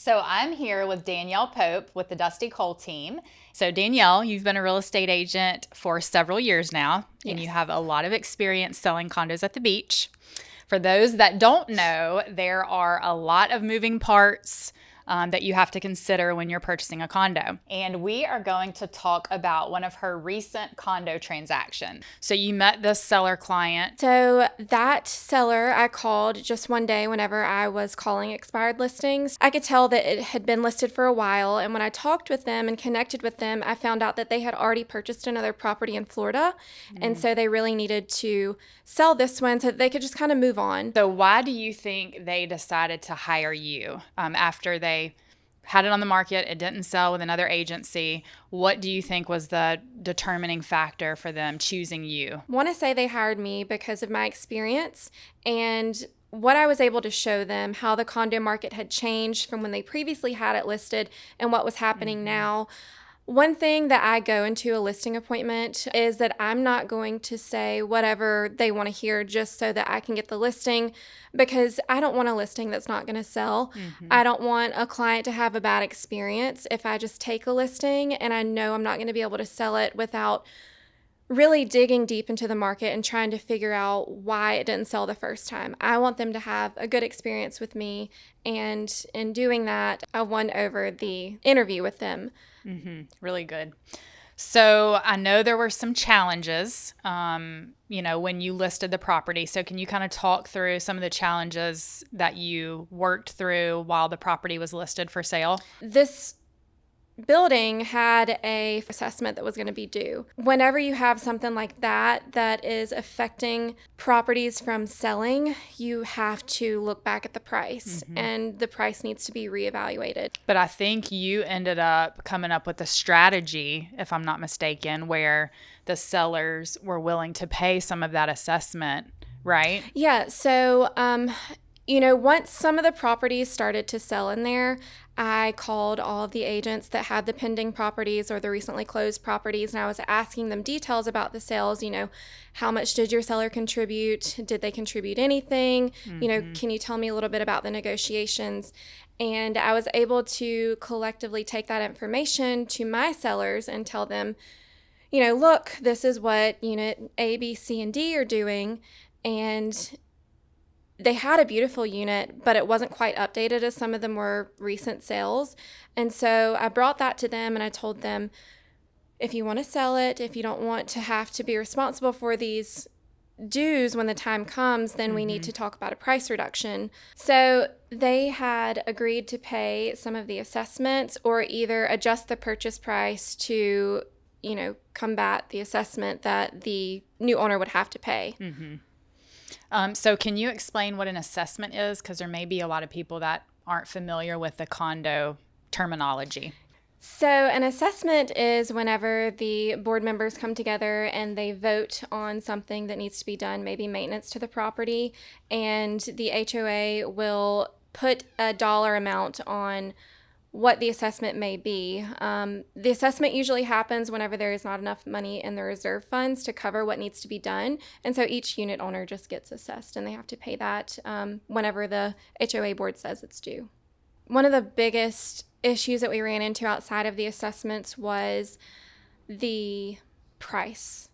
So I'm here with Danielle Pope with the Dusty Cole team. So Danielle, you've been a real estate agent for several years now, and you have a lot of experience selling condos at the beach. For those that don't know, there are a lot of moving parts that you have to consider when you're purchasing a condo. And we are going to talk about one of her recent condo transactions. So you met this seller client. So that seller I called just one day whenever I was calling expired listings. I could tell that it had been listed for a while. And when I talked with them and connected with them, I found out that they had already purchased another property in Florida. And so they really needed to sell this one so that they could just kind of move on. So why do you think they decided to hire you after they had it on the market, it didn't sell with another agency? What do you think was the determining factor for them choosing you? I want to say they hired me because of my experience and what I was able to show them, how the condo market had changed from when they previously had it listed and what was happening now. One thing that I go into a listing appointment is that I'm not going to say whatever they want to hear just so that I can get the listing, because I don't want a listing that's not going to sell. I don't want a client to have a bad experience if I just take a listing and I know I'm not going to be able to sell it without really digging deep into the market and trying to figure out why it didn't sell the first time. I want them to have a good experience with me, and in doing that, I won over the interview with them. Really good. So I know there were some challenges, when you listed the property. So can you kind of talk through some of the challenges that you worked through while the property was listed for sale? This building had a assessment that was going to be due. Whenever you have something like that is affecting properties from selling, you have to look back at the price, and the price needs to be reevaluated. But I think you ended up coming up with a strategy, if I'm not mistaken, where the sellers were willing to pay some of that assessment, right? Yeah, so once some of the properties started to sell in there, I called all of the agents that had the pending properties or the recently closed properties, and I was asking them details about the sales. How much did your seller contribute? Did they contribute anything? Can you tell me a little bit about the negotiations? And I was able to collectively take that information to my sellers and tell them, look, this is what unit A, B, C, and D are doing. And they had a beautiful unit, but it wasn't quite updated as some of the more recent sales. And so I brought that to them and I told them, if you want to sell it, if you don't want to have to be responsible for these dues when the time comes, then we need to talk about a price reduction. So they had agreed to pay some of the assessments or either adjust the purchase price to, combat the assessment that the new owner would have to pay. So can you explain what an assessment is? Because there may be a lot of people that aren't familiar with the condo terminology. So an assessment is whenever the board members come together and they vote on something that needs to be done, maybe maintenance to the property, and the HOA will put a dollar amount on what the assessment may be. The assessment usually happens whenever there is not enough money in the reserve funds to cover what needs to be done. And so each unit owner just gets assessed and they have to pay that whenever the HOA board says it's due. One of the biggest issues that we ran into outside of the assessments was the price.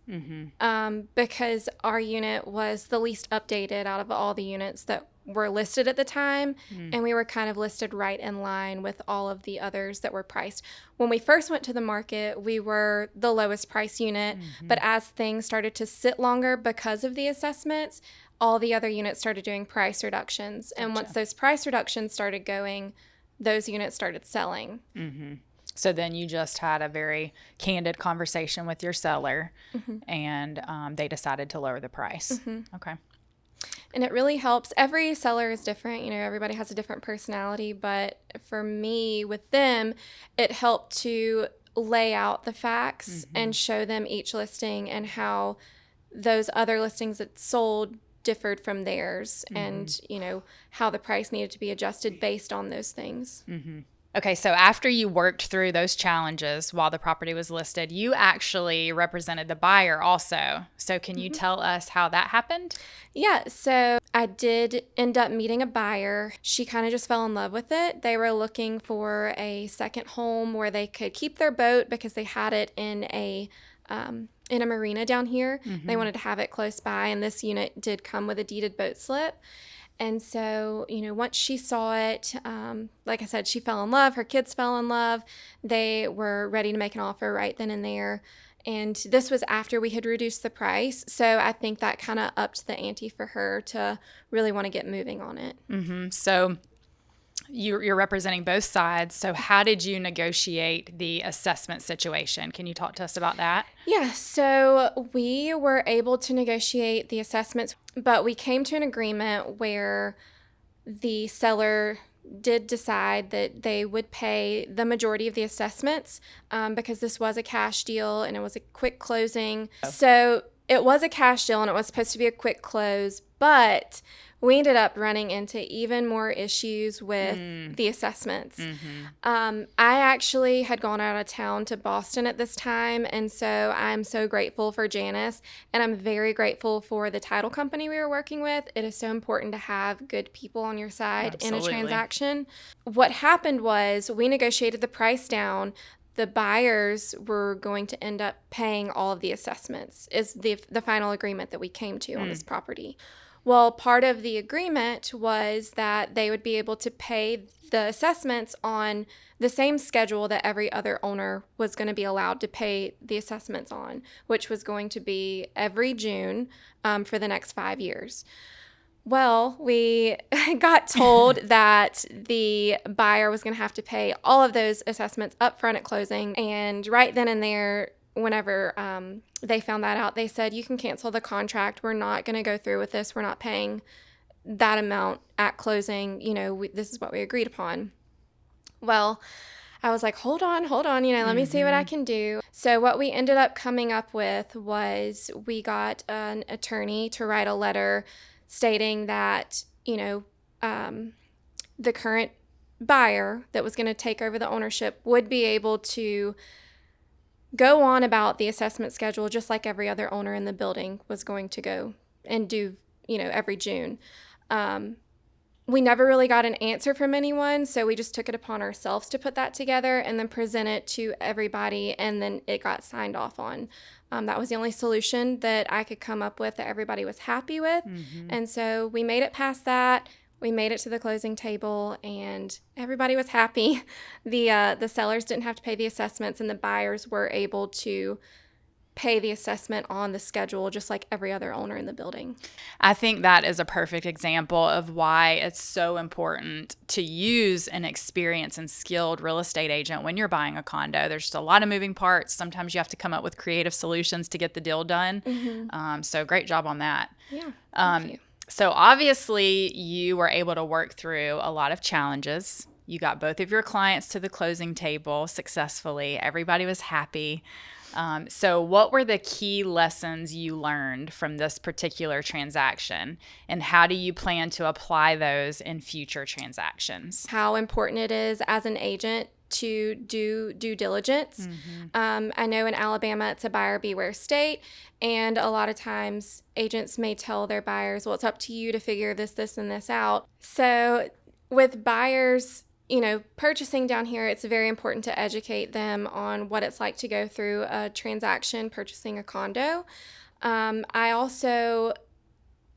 Because our unit was the least updated out of all the units that were listed at the time, and we were kind of listed right in line with all of the others that were priced. When we first went to the market, we were the lowest price unit, but as things started to sit longer because of the assessments, all the other units started doing price reductions. And once those price reductions started going, those units started selling. So then you just had a very candid conversation with your seller, and they decided to lower the price. Okay. And it really helps. Every seller is different. Everybody has a different personality. But for me, with them, it helped to lay out the facts and show them each listing and how those other listings that sold differed from theirs, and, how the price needed to be adjusted based on those things. Okay, so after you worked through those challenges while the property was listed, you actually represented the buyer also. So can you tell us how that happened? Yeah, so I did end up meeting a buyer. She kind of just fell in love with it. They were looking for a second home where they could keep their boat because they had it in a marina down here. They wanted to have it close by, and this unit did come with a deeded boat slip. And so, once she saw it, like I said, she fell in love. Her kids fell in love. They were ready to make an offer right then and there. And this was after we had reduced the price. So I think that kind of upped the ante for her to really want to get moving on it. So you're representing both sides. So how did you negotiate the assessment situation? Can you talk to us about that? Yeah, so we were able to negotiate the assessments, but we came to an agreement where the seller did decide that they would pay the majority of the assessments because this was a cash deal and it was a quick closing. So it was a cash deal and it was supposed to be a quick close, but we ended up running into even more issues with the assessments. I actually had gone out of town to Boston at this time, and so I'm so grateful for Janice, and I'm very grateful for the title company we were working with. It is so important to have good people on your side in a transaction. What happened was we negotiated the price down. The buyers were going to end up paying all of the assessments, is the final agreement that we came to on this property. Well, part of the agreement was that they would be able to pay the assessments on the same schedule that every other owner was going to be allowed to pay the assessments on, which was going to be every June for the next 5 years. Well, we got told that the buyer was going to have to pay all of those assessments up front at closing, and right then and there, whenever they found that out, they said, you can cancel the contract. We're not going to go through with this. We're not paying that amount at closing. This is what we agreed upon. Well, I was like, hold on, let me see what I can do. So what we ended up coming up with was we got an attorney to write a letter stating that, the current buyer that was going to take over the ownership would be able to go on about the assessment schedule just like every other owner in the building was going to go and do, every June. We never really got an answer from anyone, so we just took it upon ourselves to put that together and then present it to everybody, and then it got signed off on. That was the only solution that I could come up with that everybody was happy with. And so we made it past that. We made it to the closing table, and everybody was happy. The sellers didn't have to pay the assessments, and the buyers were able to pay the assessment on the schedule just like every other owner in the building. I think that is a perfect example of why it's so important to use an experienced and skilled real estate agent when you're buying a condo. There's just a lot of moving parts. Sometimes you have to come up with creative solutions to get the deal done. So great job on that. Yeah, thank you. So obviously you were able to work through a lot of challenges. You got both of your clients to the closing table successfully. Everybody was happy. So what were the key lessons you learned from this particular transaction, and how do you plan to apply those in future transactions? How important it is as an agent to do due diligence. I know in Alabama it's a buyer beware state, and a lot of times agents may tell their buyers, well, it's up to you to figure this, and this out. So with buyers, purchasing down here, it's very important to educate them on what it's like to go through a transaction purchasing a condo. I also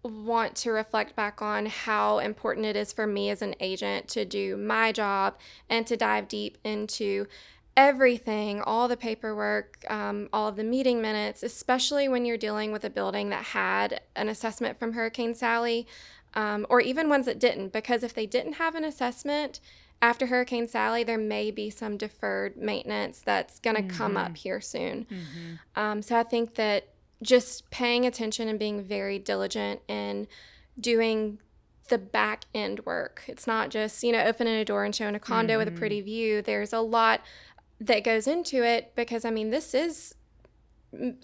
want to reflect back on how important it is for me as an agent to do my job and to dive deep into everything, all the paperwork, all of the meeting minutes, especially when you're dealing with a building that had an assessment from Hurricane Sally, or even ones that didn't, because if they didn't have an assessment after Hurricane Sally, there may be some deferred maintenance that's going to come up here soon. So I think that just paying attention and being very diligent in doing the back end work. It's not just, opening a door and showing a condo with a pretty view. There's a lot that goes into it because, this is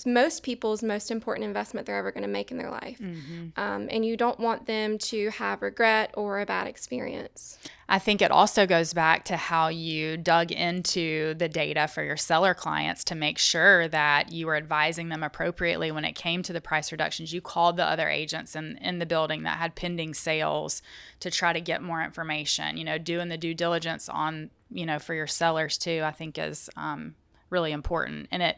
most people's most important investment they're ever going to make in their life. And you don't want them to have regret or a bad experience. I think it also goes back to how you dug into the data for your seller clients to make sure that you were advising them appropriately when it came to the price reductions. You called the other agents in the building that had pending sales to try to get more information. Doing the due diligence on, for your sellers too, I think is really important. And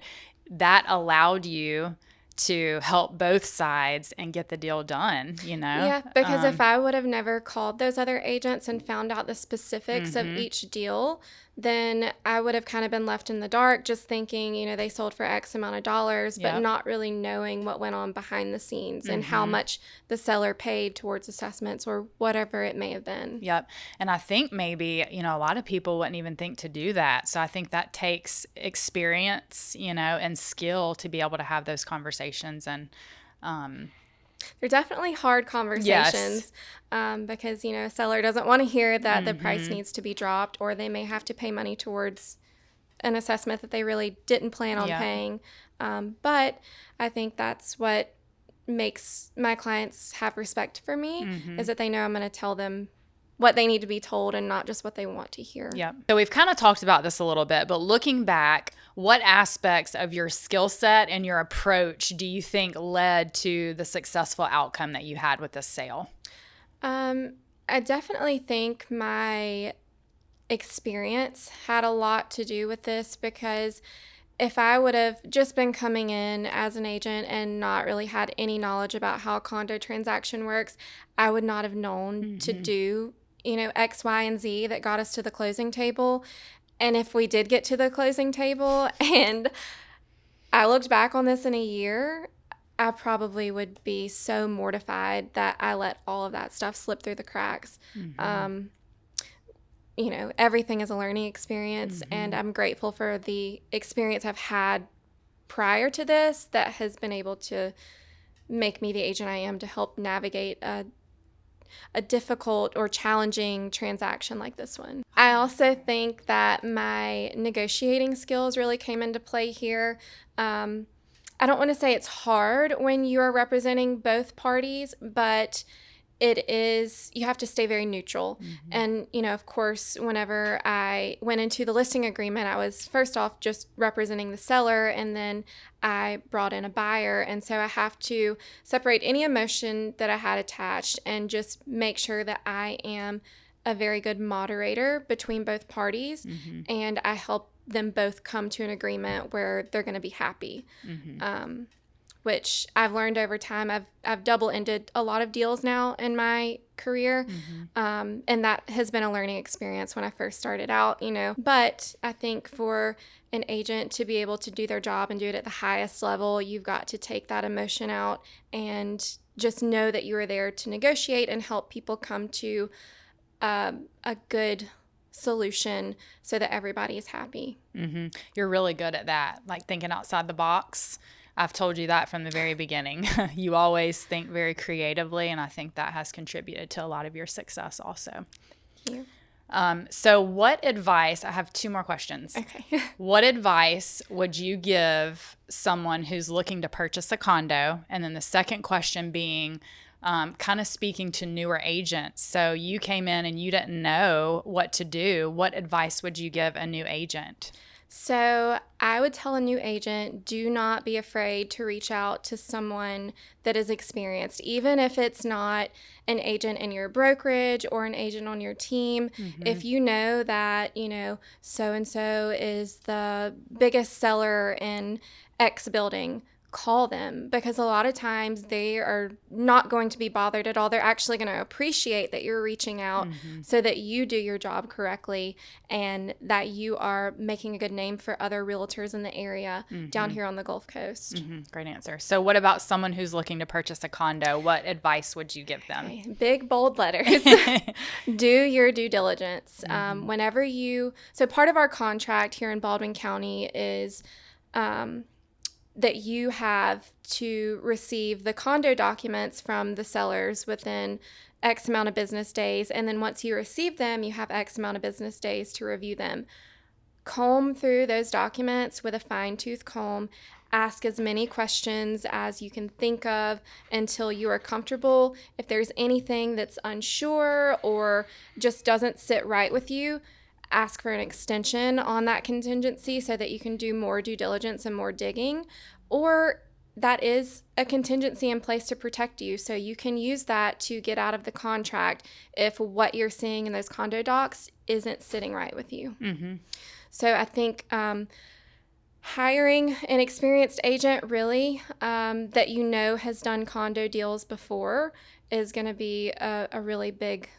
that allowed you to help both sides and get the deal done, Yeah, because if I would have never called those other agents and found out the specifics of each deal, then I would have kind of been left in the dark just thinking, they sold for X amount of dollars, but not really knowing what went on behind the scenes and how much the seller paid towards assessments or whatever it may have been. Yep. And I think maybe, a lot of people wouldn't even think to do that. So I think that takes experience, and skill to be able to have those conversations. And they're definitely hard conversations. Because, a seller doesn't want to hear that the price needs to be dropped, or they may have to pay money towards an assessment that they really didn't plan on paying. But I think that's what makes my clients have respect for me, is that they know I'm going to tell them what they need to be told and not just what they want to hear. Yeah. So we've kind of talked about this a little bit, but looking back, what aspects of your skill set and your approach do you think led to the successful outcome that you had with this sale? I definitely think my experience had a lot to do with this, because if I would have just been coming in as an agent and not really had any knowledge about how a condo transaction works, I would not have known to do, X, Y, and Z that got us to the closing table. And if we did get to the closing table and I looked back on this in a year, I probably would be so mortified that I let all of that stuff slip through the cracks. Everything is a learning experience, and I'm grateful for the experience I've had prior to this that has been able to make me the agent I am to help navigate a difficult or challenging transaction like this one. I also think that my negotiating skills really came into play here. I don't want to say it's hard when you are representing both parties, but you have to stay very neutral. And, of course, whenever I went into the listing agreement, I was first off just representing the seller, and then I brought in a buyer. And so I have to separate any emotion that I had attached and just make sure that I am a very good moderator between both parties, and I help them both come to an agreement where they're going to be happy. Which I've learned over time. I've double-ended a lot of deals now in my career, and that has been a learning experience when I first started out, But I think for an agent to be able to do their job and do it at the highest level, you've got to take that emotion out and just know that you are there to negotiate and help people come to a good solution so that everybody is happy. You're really good at that, like thinking outside the box. I've told you that from the very beginning. You always think very creatively, and I think that has contributed to a lot of your success also. Thank you. So what advice, I have two more questions. Okay. What advice would you give someone who's looking to purchase a condo? And then the second question being kind of speaking to newer agents. So you came in and you didn't know what to do. What advice would you give a new agent? So I would tell a new agent, do not be afraid to reach out to someone that is experienced, even if it's not an agent in your brokerage or an agent on your team. If you know that, so-and-so is the biggest seller in X building, call them, because a lot of times they are not going to be bothered at all. They're actually going to appreciate that you're reaching out so that you do your job correctly and that you are making a good name for other realtors in the area down here on the Gulf Coast. Great answer. So what about someone who's looking to purchase a condo? What advice would you give them? Okay. Big, bold letters. Do your due diligence. So part of our contract here in Baldwin County is that you have to receive the condo documents from the sellers within X amount of business days. And then once you receive them, you have X amount of business days to review them. Comb through those documents with a fine-tooth comb. ask as many questions as you can think of until you are comfortable. If there's anything that's unsure or just doesn't sit right with you, ask for an extension on that contingency so that you can do more due diligence and more digging. Or that is a contingency in place to protect you. So you can use that to get out of the contract if what you're seeing in those condo docs isn't sitting right with you. Mm-hmm. So I think hiring an experienced agent really that you know has done condo deals before is going to be a really big,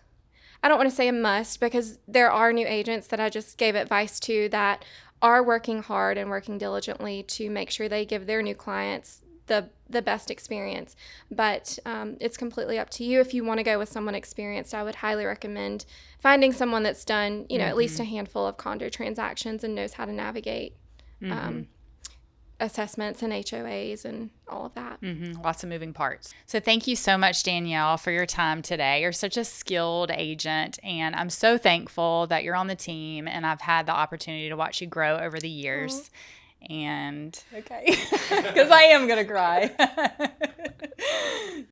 I don't want to say a must, because there are new agents that I just gave advice to that are working hard and working diligently to make sure they give their new clients the best experience. But it's completely up to you. If you want to go with someone experienced, I would highly recommend finding someone that's done, at least a handful of condo transactions and knows how to navigate assessments and HOAs and all of that. Lots of moving parts. So thank you so much, Danielle, for your time today. You're such a skilled agent, and I'm so thankful that you're on the team, and I've had the opportunity to watch you grow over the years. And okay, because I am going to cry.